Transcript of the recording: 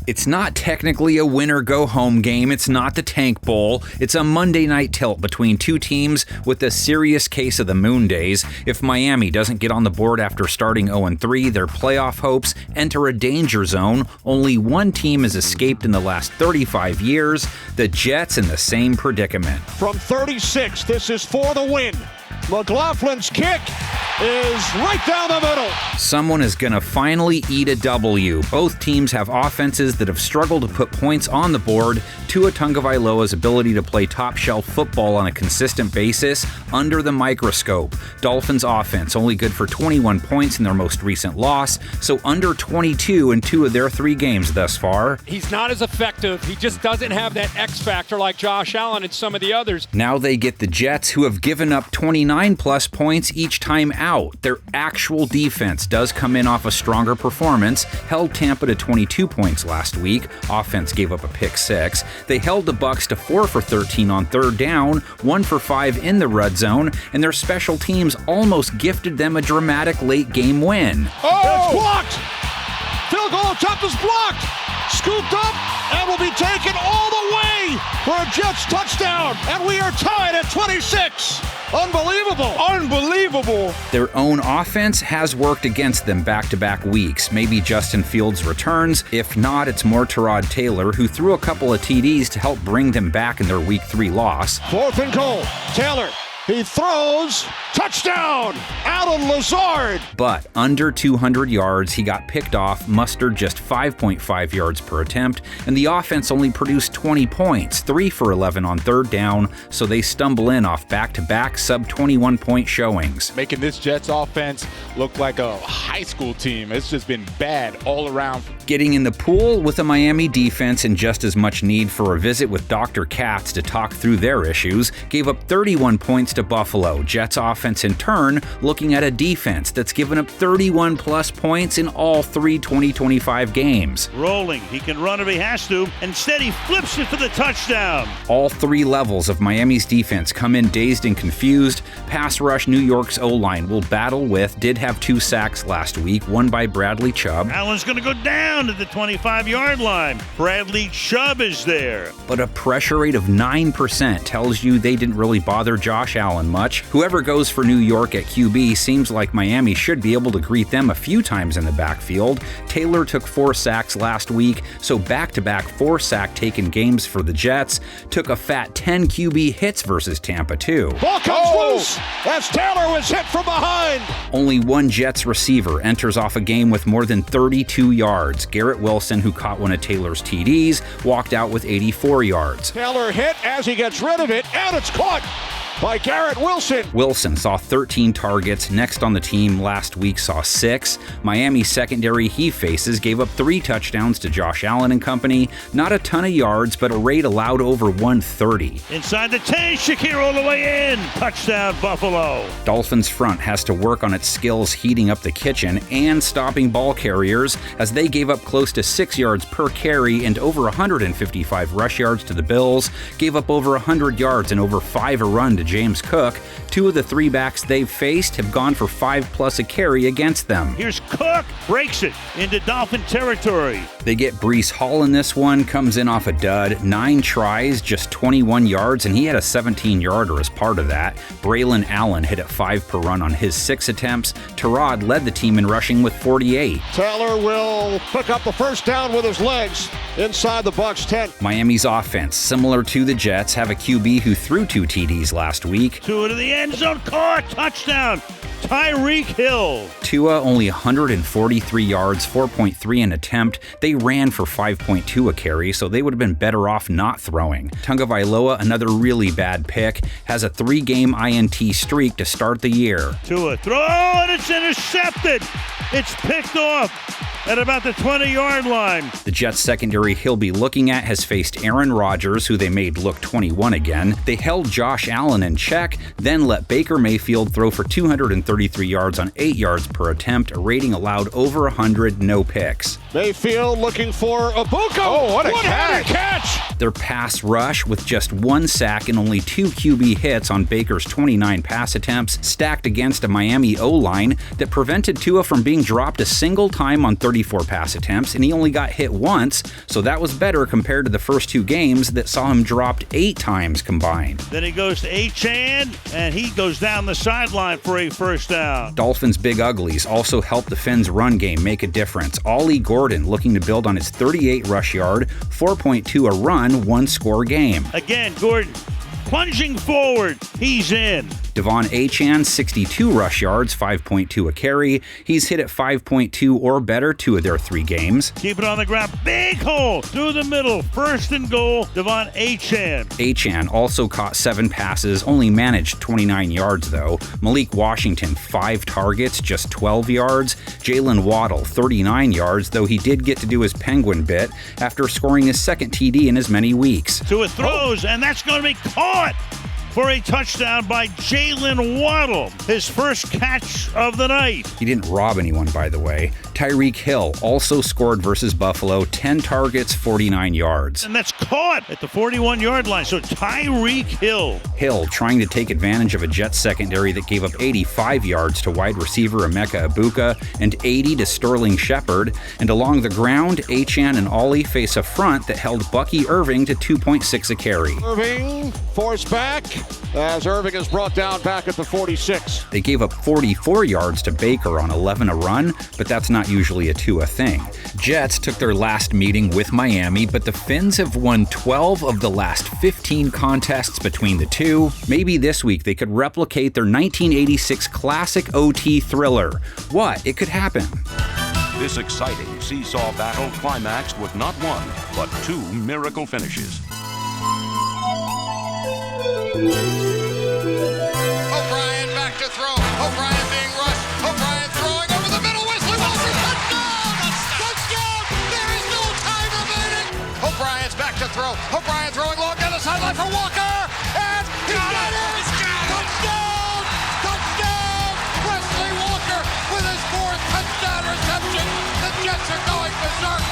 It's not technically a win-or-go-home game. It's not the Tank Bowl. It's a Monday night tilt between two teams with a serious case of the moon days. If Miami doesn't get on the board after starting 0-3, their playoff hopes enter a danger zone. Only one team has escaped in the last 35 years, the Jets in the same predicament. From 36, this is for the win. McLaughlin's kick is right down the middle. Someone is going to finally eat a W. Both teams have offenses that have struggled to put points on the board. Tua Tagovailoa's ability to play top-shelf football on a consistent basis under the microscope. Dolphins offense only good for 21 points in their most recent loss, so under 22 in 2 of their 3 games thus far. He's not as effective. He just doesn't have that X factor like Josh Allen and some of the others. Now they get the Jets, who have given up 29-plus points each time out. Their actual defense does come in off a stronger performance, held Tampa to 22 points last week. Offense gave up a pick 6. They held the Bucs to 4 for 13 on third down, 1 for 5 in the red zone, and their special teams almost gifted them a dramatic late game win. Oh! It's blocked! Field goal attempt is blocked! Scooped up and will be taken all the way for a Jets touchdown, and we are tied at 26. Unbelievable! Unbelievable! Their own offense has worked against them back-to-back weeks. Maybe Justin Fields returns. If not, it's more Tyrod Taylor, who threw a couple of TDs to help bring them back in their Week 3 loss. 4th and goal. Taylor. He throws. Touchdown! Allen Lazard! But under 200 yards, he got picked off, mustered just 5.5 yards per attempt, and the offense only produced 20 points, 3 for 11 on third down, so they stumble in off back-to-back sub-21-point showings. Making this Jets offense look like a high school team. It's just been bad all around. Getting in the pool with a Miami defense in just as much need for a visit with Dr. Katz to talk through their issues, gave up 31 points to Buffalo. Jets offense in turn looking at a defense that's given up 31 plus points in all 3 2025 games. Rolling, he can run if he has to. Instead, he flips it for the touchdown. All 3 levels of Miami's defense come in dazed and confused. Pass rush New York's O-line will battle with, did have 2 sacks last week, one by Bradley Chubb. Allen's going to go down to the 25-yard line. Bradley Chubb is there. But a pressure rate of 9% tells you they didn't really bother Josh Allen much. Whoever goes for New York at QB seems like Miami should be able to greet them a few times in the backfield. Taylor took 4 sacks last week, so back-to-back 4-sack-taken games for the Jets. Took a fat 10 QB hits versus Tampa, too. Ball comes loose as Taylor was hit from behind. Only one Jets receiver enters off a game with more than 32 yards. Garrett Wilson, who caught one of Taylor's TDs, walked out with 84 yards. Taylor hit as he gets rid of it, and it's caught by Garrett Wilson. Wilson saw 13 targets. Next on the team last week saw 6. Miami's secondary he faces gave up 3 touchdowns to Josh Allen and company. Not a ton of yards, but a rate allowed over 130. Inside the 10, Shakir all the way in. Touchdown, Buffalo. Dolphins front has to work on its skills heating up the kitchen and stopping ball carriers, as they gave up close to 6 yards per carry and over 155 rush yards to the Bills. Gave up over 100 yards and over 5 a run to James Cook. 2 of the 3 backs they've faced have gone for 5+ a carry against them. Here's Cook, breaks it into Dolphin territory. They get Breece Hall in this one, comes in off a dud. 9 tries, just 21 yards, and he had a 17-yarder as part of that. Braylon Allen hit at 5 per run on his 6 attempts. Tyrod led the team in rushing with 48. Taylor will pick up the first down with his legs inside the Bucs 10. Miami's offense, similar to the Jets, have a QB who threw 2 TDs last week. 2 to the end zone, caught, touchdown, Tyreek Hill. Tua only 143 yards, 4.3 an attempt. They ran for 5.2 a carry, so they would have been better off not throwing. Tagovailoa, another really bad pick, has a 3-game INT streak to start the year. Tua throw, and it's intercepted. It's picked off at about the 20-yard line. The Jets secondary he'll be looking at has faced Aaron Rodgers, who they made look 21 again. They held Josh Allen in check, then let Baker Mayfield throw for 233 yards on 8 yards per attempt, a rating allowed over 100, no picks. Mayfield looking for Abuka. Oh, what a catch! Their pass rush, with just 1 sack and only 2 QB hits on Baker's 29 pass attempts, stacked against a Miami O-line that prevented Tua from being dropped a single time on 30 34 pass attempts, and he only got hit once, so that was better compared to the first 2 games that saw him dropped 8 times combined. Then he goes to Achane, and he goes down the sideline for a first down. Dolphins' big uglies also helped the Fins' run game make a difference. Ollie Gordon looking to build on his 38 rush yard, 4.2 a run, 1-score game. Again, Gordon plunging forward. He's in. Devon Achane, 62 rush yards, 5.2 a carry. He's hit at 5.2 or better 2 of their 3 games. Keep it on the ground. Big hole through the middle. First and goal, Devon Achane. Achane also caught 7 passes, only managed 29 yards though. Malik Washington, 5 targets, just 12 yards. Jalen Waddle, 39 yards, though he did get to do his Penguin bit after scoring his second TD in as many weeks. To it throws, and that's going to be caught for a touchdown by Jalen Waddle, his first catch of the night. He didn't rob anyone, by the way. Tyreek Hill also scored versus Buffalo, 10 targets, 49 yards. And that's caught at the 41-yard line, so Tyreek Hill. Hill trying to take advantage of a Jets secondary that gave up 85 yards to wide receiver Emeka Egbuka and 80 to Sterling Shepard. And along the ground, Achane and Ollie face a front that held Bucky Irving to 2.6 a carry. Irving forced back as Irving is brought down back at the 46. They gave up 44 yards to Baker on 11 a run, but that's not usually a Tua thing. Jets took their last meeting with Miami, but the Fins have won 12 of the last 15 contests between the two. Maybe this week they could replicate their 1986 classic OT thriller. What? It could happen. This exciting seesaw battle climaxed with not one, but 2 miracle finishes. O'Brien back to throw. O'Brien being rushed. O'Brien throwing over the middle. Wesley Walker, touchdown! Touchdown! There is no time remaining. O'Brien's back to throw. O'Brien throwing long down the sideline for Walker, and he got it! Touchdown! Touchdown! Wesley Walker with his 4th touchdown reception. The Jets are going berserk.